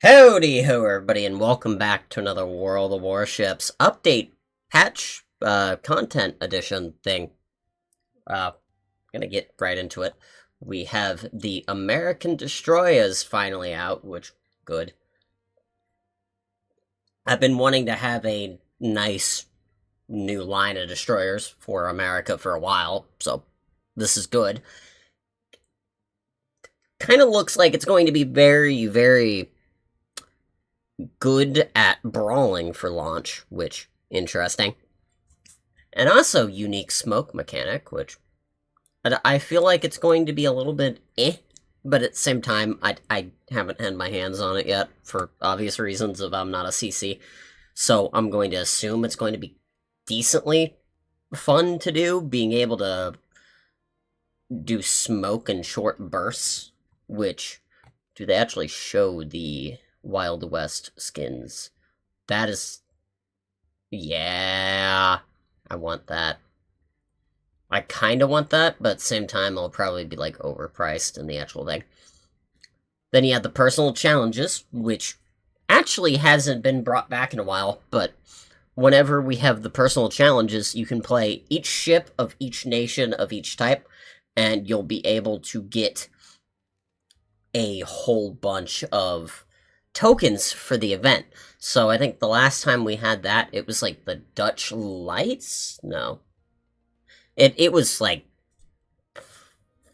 Howdy ho, everybody, and welcome back to another World of Warships update patch content edition thing. Gonna get right into it. We have the American destroyers finally out, which good. I've been wanting to have a nice new line of destroyers for America for a while, so this is good. Kind of looks like it's going to be very, very good at brawling for launch, which interesting. And also unique smoke mechanic, which I feel like it's going to be a little bit but at the same time, I haven't had my hands on it yet for obvious reasons of I'm not a CC. So I'm going to assume it's going to be decently fun to do, being able to do smoke in short bursts, which do they actually show the Wild West skins? That is... yeah, I want that. I kind of want that, but at the same time, it'll probably be, like, overpriced in the actual thing. Then you have the personal challenges, which actually hasn't been brought back in a while, but whenever we have the personal challenges, you can play each ship of each nation of each type, and you'll be able to get a whole bunch of tokens for the event. So I think the last time we had that, it was like the Dutch Lights? No. It was like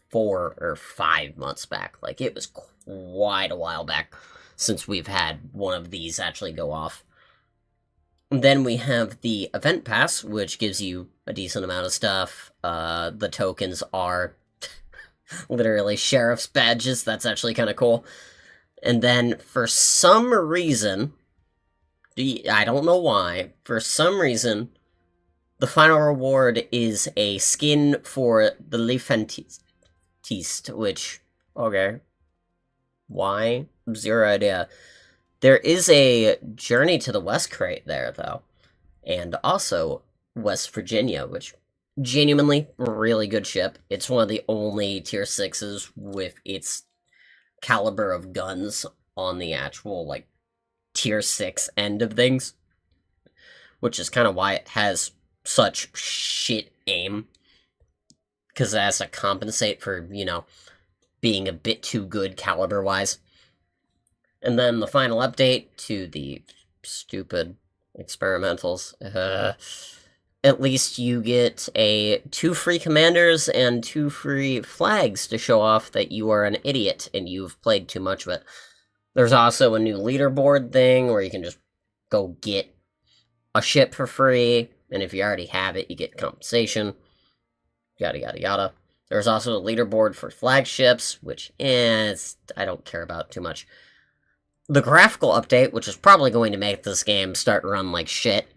4 or 5 months back. Like, it was quite a while back since we've had one of these actually go off. And then we have the Event Pass, which gives you a decent amount of stuff. The tokens are literally sheriff's badges. That's actually kind of cool. And then, for some reason, I don't know why, for some reason, the final reward is a skin for the Leafantiste, which, okay, why? Zero idea. There is a Journey to the West crate there, though, and also West Virginia, which genuinely really good ship. It's one of the only tier 6s with its caliber of guns on the actual, like, tier 6 end of things, which is kind of why it has such shit aim, because it has to compensate for, you know, being a bit too good caliber-wise. And then the final update to the stupid experimentals. At least you get 2 free commanders and 2 free flags to show off that you are an idiot and you've played too much of it. There's also a new leaderboard thing where you can just go get a ship for free, and if you already have it, you get compensation. Yada yada yada. There's also a leaderboard for flagships, which I don't care about too much. The graphical update, which is probably going to make this game start run like shit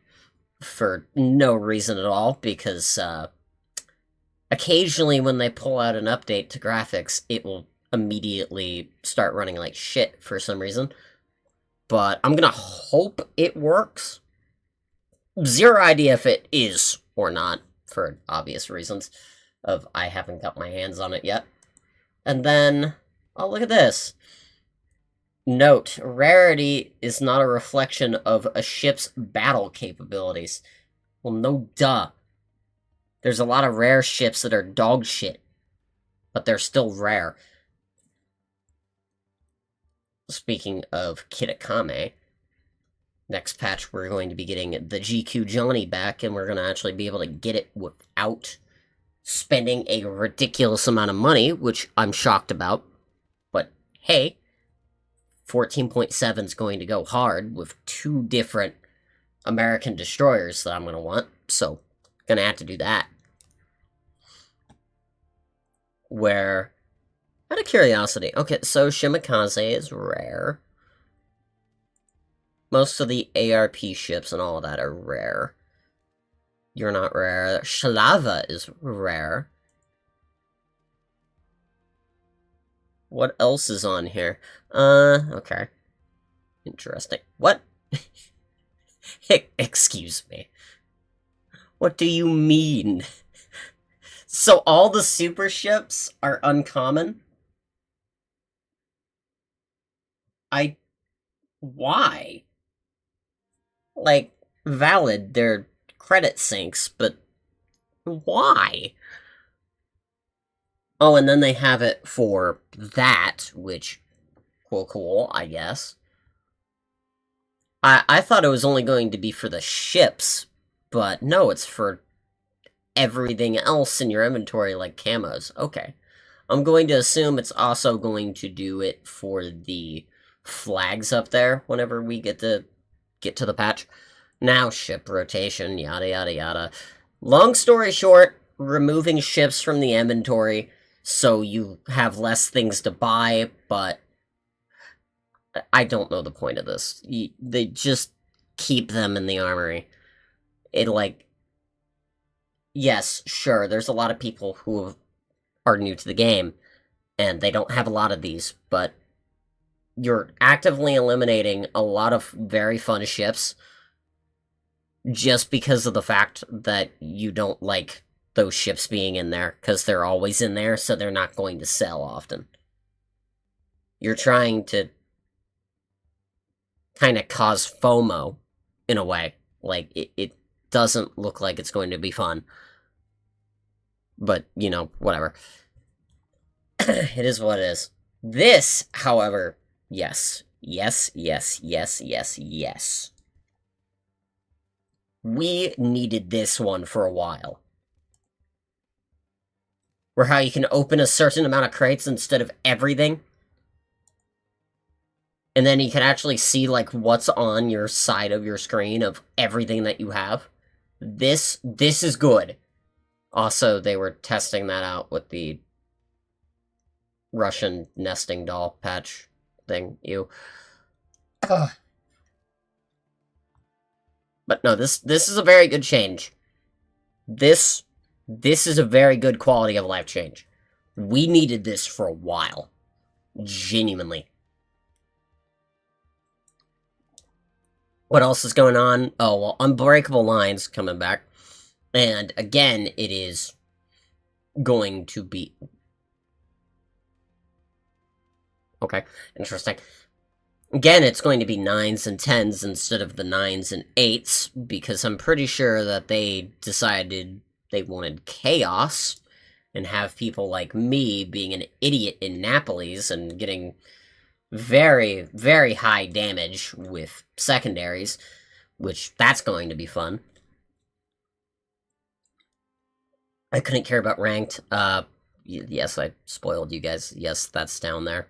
for no reason at all, because occasionally when they pull out an update to graphics, it will immediately start running like shit for some reason. But I'm gonna hope it works. Zero idea if it is or not, for obvious reasons of I haven't got my hands on it yet. And then, oh, look at this. Note, rarity is not a reflection of a ship's battle capabilities. Well, no duh. There's a lot of rare ships that are dog shit, but they're still rare. Speaking of Kitakame, next patch we're going to be getting the GQ Johnny back, and we're going to actually be able to get it without spending a ridiculous amount of money, which I'm shocked about. But hey, 14.7 is going to go hard with 2 different American destroyers that I'm going to want, so going to have to do that. Where, out of curiosity, okay, so Shimikaze is rare. Most of the ARP ships and all of that are rare. You're not rare. Shalava is rare. What else is on here? Okay. Interesting. What? Excuse me. What do you mean? So all the super ships are uncommon? I Why? Like, valid, their credit sinks, but why? Oh, and then they have it for that, which, cool, I guess. I thought it was only going to be for the ships, but no, it's for everything else in your inventory, like camos. Okay. I'm going to assume it's also going to do it for the flags up there whenever we get to the patch. Now, ship rotation, yada yada yada. Long story short, removing ships from the inventory so you have less things to buy, but I don't know the point of this. They just keep them in the armory. It, like, yes, sure, there's a lot of people who are new to the game, and they don't have a lot of these, but you're actively eliminating a lot of very fun ships just because of the fact that you don't like those ships being in there, because they're always in there, so they're not going to sell often. You're trying to kind of cause FOMO, in a way. Like, it doesn't look like it's going to be fun. But, you know, whatever. It is what it is. This, however, yes. Yes. We needed this one for a while. Where how you can open a certain amount of crates instead of everything. And then you can actually see, like, what's on your side of your screen of everything that you have. This is good. Also, they were testing that out with the Russian nesting doll patch thing. Ew. Ugh. But no, this is a very good change. This is a very good quality of life change. We needed this for a while. Genuinely. What else is going on? Oh, well, Unbreakable Lines coming back. And again, it is going to be... Okay, interesting. Again, it's going to be 9s and 10s instead of the 9s and 8s, because I'm pretty sure that they decided they wanted chaos, and have people like me being an idiot in Napolis and getting very, very high damage with secondaries, which that's going to be fun. I couldn't care about ranked. Yes, I spoiled you guys. Yes, that's down there.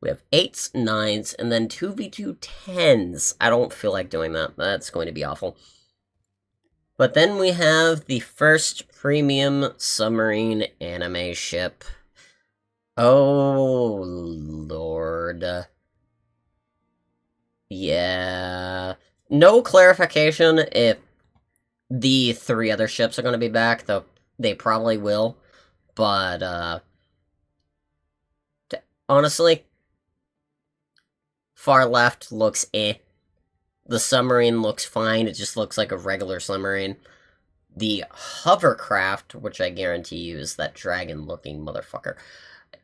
We have 8s, 9s, and then 2v2 10s. I don't feel like doing that. That's going to be awful. But then we have the first premium submarine anime ship. Oh, Lord. Yeah. No clarification if the 3 other ships are going to be back, though they probably will. But, honestly, far left looks eh. The submarine looks fine, it just looks like a regular submarine. The hovercraft, which I guarantee you is that dragon-looking motherfucker,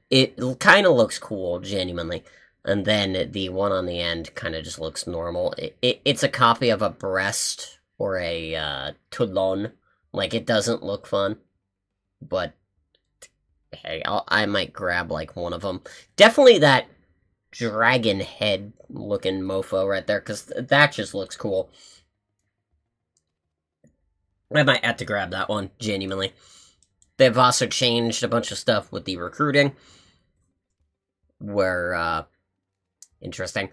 it kind of looks cool, genuinely. And then the one on the end kind of just looks normal. It's a copy of a Brest or a Toulon. Like, it doesn't look fun. But, hey, I might grab, like, one of them. Definitely that dragon head looking mofo right there, because that just looks cool. I might have to grab that one, genuinely. They've also changed a bunch of stuff with the recruiting, where, interesting.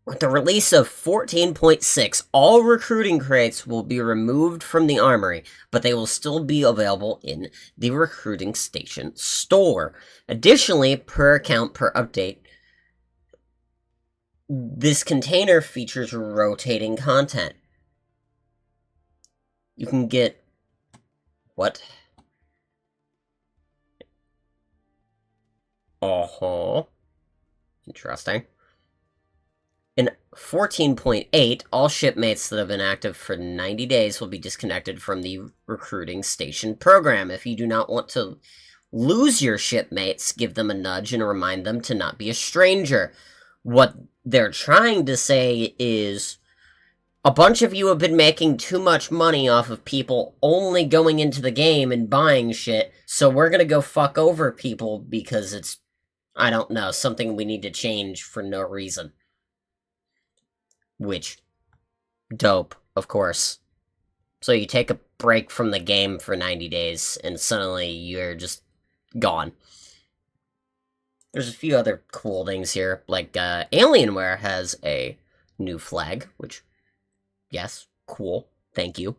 With the release of 14.6, all recruiting crates will be removed from the armory, but they will still be available in the recruiting station store. Additionally, per account per update, this container features rotating content. You can get... What? Uh-huh. Interesting. In 14.8, all shipmates that have been active for 90 days will be disconnected from the recruiting station program. If you do not want to lose your shipmates, give them a nudge and remind them to not be a stranger. What they're trying to say is, a bunch of you have been making too much money off of people only going into the game and buying shit, so we're gonna go fuck over people because it's, I don't know, something we need to change for no reason. Which, dope, of course. So you take a break from the game for 90 days, and suddenly you're just gone. There's a few other cool things here, like Alienware has a new flag, which, yes, cool, thank you.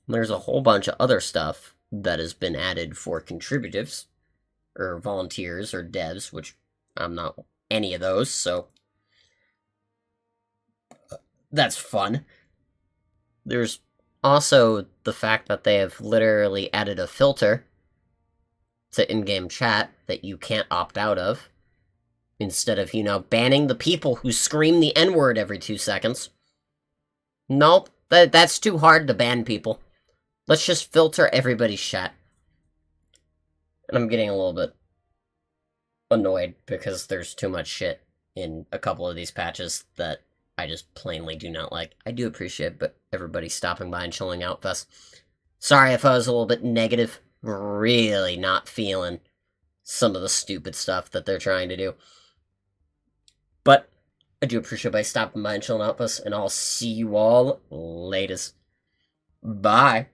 There's a whole bunch of other stuff that has been added for contributives, or volunteers, or devs, which I'm not any of those, so that's fun. There's also the fact that they have literally added a filter to in-game chat that you can't opt out of, instead of, banning the people who scream the N-word every 2 seconds. Nope, that's too hard to ban people. Let's just filter everybody's chat. And I'm getting a little bit annoyed because there's too much shit in a couple of these patches that I just plainly do not like. I do appreciate everybody stopping by and chilling out with us. Sorry if I was a little bit negative. Really not feeling some of the stupid stuff that they're trying to do. But I do appreciate by stopping by and chilling out with us, and I'll see you all latest. Bye.